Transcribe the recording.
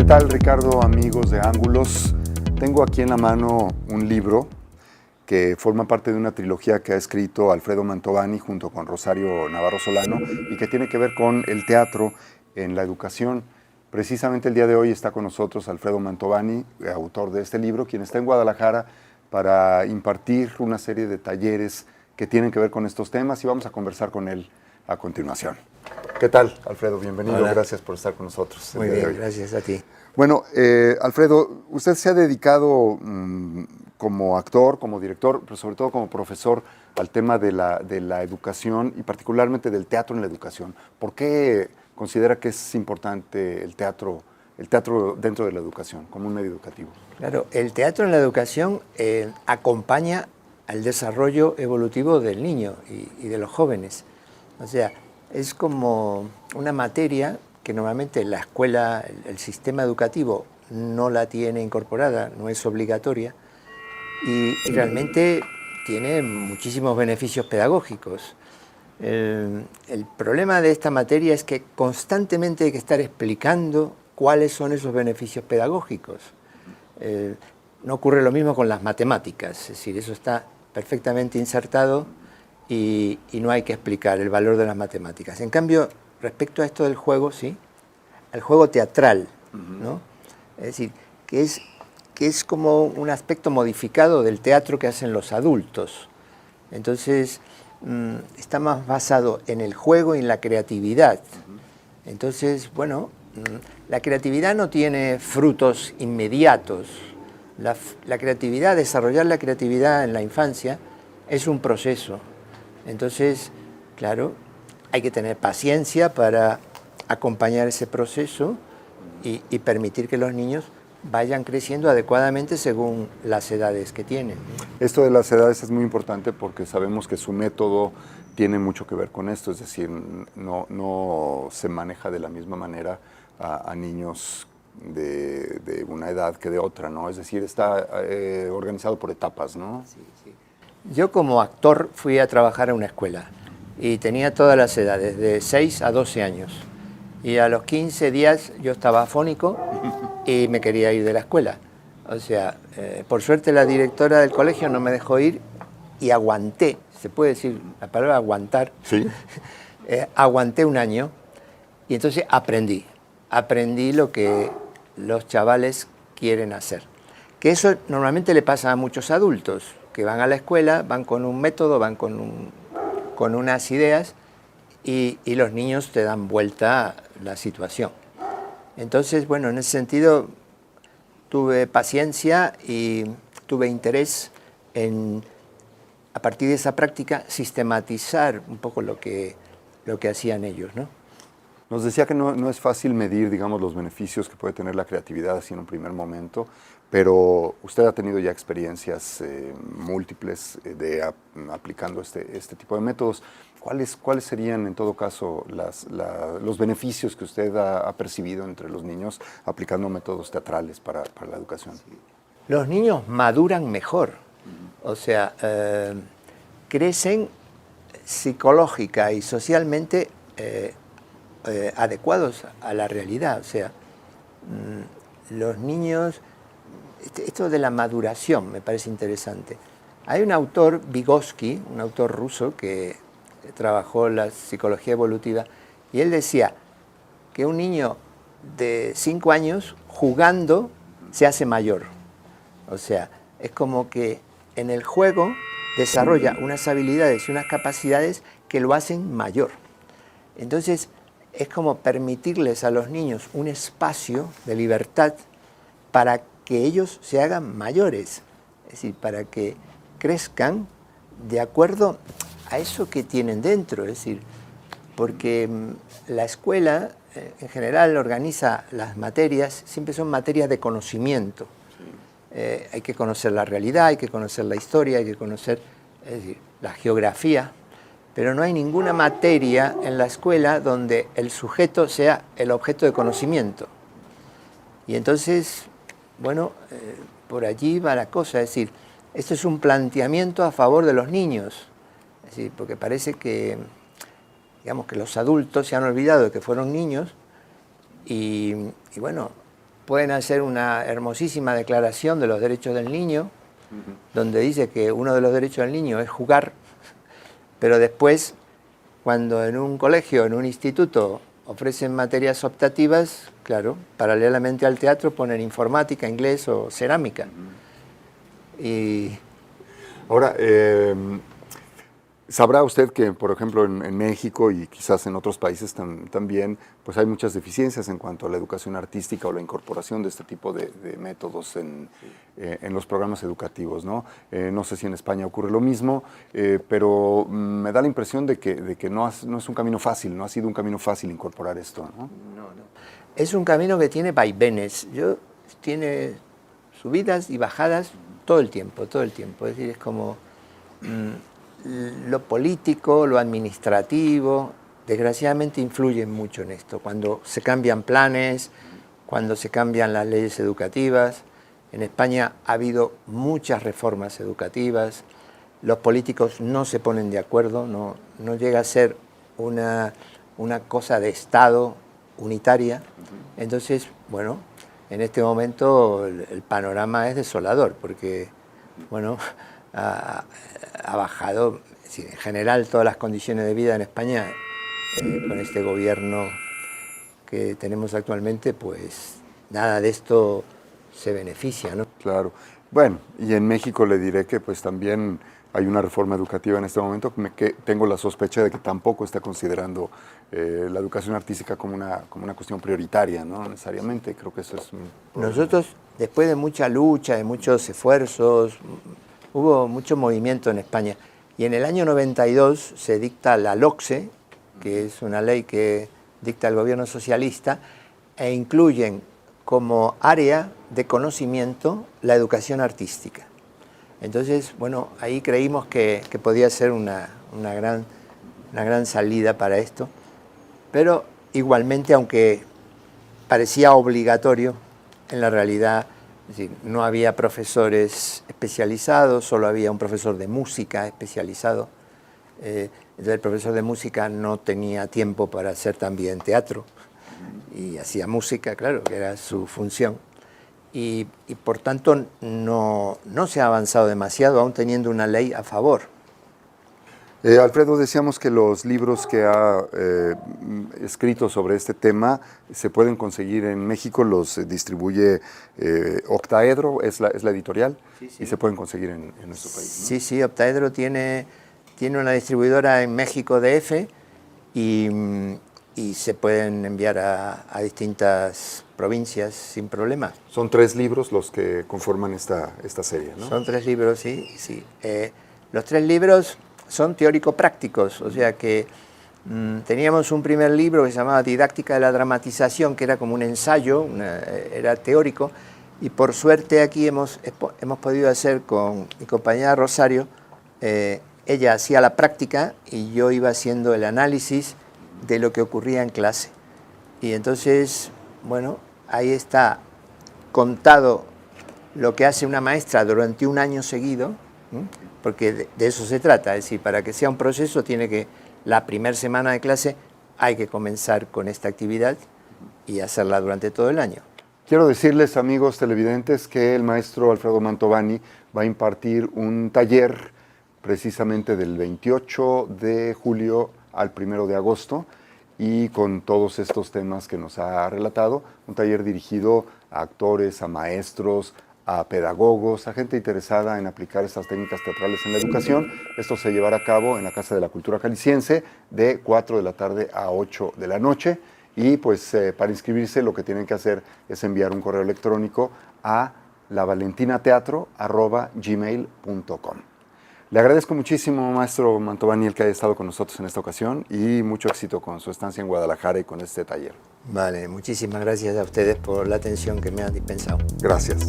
tal, Ricardo, amigos de Ángulos? Tengo aquí en la mano un libro que forma parte de una trilogía que ha escrito Alfredo Mantovani junto con Rosario Navarro Solano y que tiene que ver con el teatro en la educación. Precisamente el día de hoy está con nosotros Alfredo Mantovani, autor de este libro, quien está en Guadalajara para impartir una serie de talleres que tienen que ver con estos temas y vamos a conversar con él a continuación. ¿Qué tal, Alfredo? Bienvenido. Hola. Gracias por estar con nosotros. Muy bien, gracias a ti. Bueno, Alfredo, usted se ha dedicado como actor, como director, pero sobre todo como profesor al tema de la educación y particularmente del teatro en la educación. ¿Por qué considera que es importante el teatro dentro de la educación, como un medio educativo? Claro, el teatro en la educación acompaña al desarrollo evolutivo del niño y de los jóvenes. O sea, es como una materia que normalmente la escuela, el sistema educativo no la tiene incorporada, no es obligatoria, y realmente tiene muchísimos beneficios pedagógicos. El problema de esta materia es que constantemente hay que estar explicando cuáles son esos beneficios pedagógicos. No ocurre lo mismo con las matemáticas, es decir, eso está perfectamente insertado y no hay que explicar el valor de las matemáticas. En cambio, respecto a esto del juego, sí, al juego teatral, ¿no? Es decir, que es como un aspecto modificado del teatro que hacen los adultos. Entonces, está más basado en el juego y en la creatividad. Entonces, bueno, la creatividad no tiene frutos inmediatos. La creatividad, desarrollar la creatividad en la infancia es un proceso. Entonces, claro, hay que tener paciencia para acompañar ese proceso y permitir que los niños vayan creciendo adecuadamente según las edades que tienen. Esto de las edades es muy importante porque sabemos que su método tiene mucho que ver con esto, es decir, no se maneja de la misma manera a niños de una edad que de otra, ¿no? Es decir, está organizado por etapas, ¿no? Sí, sí. Yo como actor fui a trabajar a una escuela y tenía todas las edades, de 6 a 12 años. Y a los 15 días yo estaba afónico y me quería ir de la escuela. O sea, por suerte la directora del colegio no me dejó ir y aguanté, se puede decir la palabra aguantar. Sí. Aguanté un año y entonces aprendí lo que los chavales quieren hacer. Que eso normalmente le pasa a muchos adultos, que van a la escuela, van con un método, van con unas ideas y los niños te dan vuelta la situación. Entonces, bueno, en ese sentido tuve paciencia y tuve interés en, a partir de esa práctica, sistematizar un poco lo que hacían ellos, ¿no? Nos decía que no es fácil medir, digamos, los beneficios que puede tener la creatividad así en un primer momento, pero usted ha tenido ya experiencias múltiples aplicando este tipo de métodos. ¿Cuáles serían, en todo caso, los beneficios que usted ha percibido entre los niños aplicando métodos teatrales para la educación? Los niños maduran mejor, o sea, crecen psicológica y socialmente adecuados a la realidad. O sea, los niños, esto de la maduración me parece interesante. Hay un autor, Vygotsky, un autor ruso que trabajó la psicología evolutiva, y él decía que un niño de 5 años jugando se hace mayor. O sea, es como que en el juego desarrolla unas habilidades y unas capacidades que lo hacen mayor. Entonces, es como permitirles a los niños un espacio de libertad para que ellos se hagan mayores, es decir, para que crezcan de acuerdo a eso que tienen dentro, es decir, porque la escuela en general organiza las materias, siempre son materias de conocimiento. Hay que conocer la realidad, hay que conocer la historia, hay que conocer, es decir, la geografía, pero no hay ninguna materia en la escuela donde el sujeto sea el objeto de conocimiento. Y entonces, bueno, por allí va la cosa, es decir, esto es un planteamiento a favor de los niños, es decir, porque parece que, digamos, que los adultos se han olvidado de que fueron niños y bueno, pueden hacer una hermosísima declaración de los derechos del niño, donde dice que uno de los derechos del niño es jugar, pero después, cuando en un colegio, en un instituto, ofrecen materias optativas, claro, paralelamente al teatro ponen informática, inglés o cerámica. Y ahora, sabrá usted que, por ejemplo, en México y quizás en otros países también, pues hay muchas deficiencias en cuanto a la educación artística o la incorporación de este tipo de métodos en los programas educativos, ¿no? No sé si en España ocurre lo mismo, pero me da la impresión de que no es un camino fácil, no ha sido un camino fácil incorporar esto, ¿no? no. Es un camino que tiene vaivenes, tiene subidas y bajadas todo el tiempo. Es decir, es como lo político, lo administrativo, desgraciadamente influyen mucho en esto. Cuando se cambian planes, cuando se cambian las leyes educativas. En España ha habido muchas reformas educativas, los políticos no se ponen de acuerdo, no llega a ser una cosa de Estado unitaria. Entonces, bueno, en este momento el panorama es desolador, porque, bueno, ha bajado, es decir, en general todas las condiciones de vida en España, con este gobierno que tenemos actualmente, pues nada de esto se beneficia, ¿no? Claro. Bueno, y en México le diré que pues también hay una reforma educativa en este momento que tengo la sospecha de que tampoco está considerando la educación artística como una cuestión prioritaria, no necesariamente. Creo que eso es un problema. Nosotros, después de mucha lucha, de muchos esfuerzos, hubo mucho movimiento en España. Y en el año 92 se dicta la LOCSE, que es una ley que dicta el gobierno socialista, e incluyen como área de conocimiento la educación artística. Entonces, bueno, ahí creímos que podía ser una gran salida para esto, pero igualmente, aunque parecía obligatorio, en la realidad, es decir, no había profesores especializados, solo había un profesor de música especializado. Entonces el profesor de música no tenía tiempo para hacer también teatro y hacía música, claro, que era su función. Y por tanto no se ha avanzado demasiado, aún teniendo una ley a favor. Alfredo, decíamos que los libros que ha escrito sobre este tema se pueden conseguir en México, los distribuye Octaedro, es la editorial, sí. Y se pueden conseguir en nuestro país, ¿no? Sí, Octaedro tiene una distribuidora en México DF y se pueden enviar a distintas provincias sin problema. Son 3 libros los que conforman esta serie, ¿no? Son 3 libros, sí. Los 3 libros son teórico-prácticos, o sea que teníamos un primer libro que se llamaba Didáctica de la Dramatización, que era como un ensayo, era teórico, y por suerte aquí hemos podido hacer con mi compañera Rosario, ella hacía la práctica y yo iba haciendo el análisis de lo que ocurría en clase. Y entonces, bueno, ahí está contado lo que hace una maestra durante un año seguido, porque de eso se trata, es decir, para que sea un proceso la primera semana de clase hay que comenzar con esta actividad y hacerla durante todo el año. Quiero decirles, amigos televidentes, que el maestro Alfredo Mantovani va a impartir un taller precisamente del 28 de julio al 1 de agosto y con todos estos temas que nos ha relatado, un taller dirigido a actores, a maestros, a pedagogos, a gente interesada en aplicar estas técnicas teatrales en la educación. Esto se llevará a cabo en la Casa de la Cultura Jalisciense de 4 de la tarde a 8 de la noche. Y pues para inscribirse lo que tienen que hacer es enviar un correo electrónico a lavalentinateatro@gmail.com. Le agradezco muchísimo, maestro Mantovani, el que haya estado con nosotros en esta ocasión y mucho éxito con su estancia en Guadalajara y con este taller. Vale, muchísimas gracias a ustedes por la atención que me han dispensado. Gracias.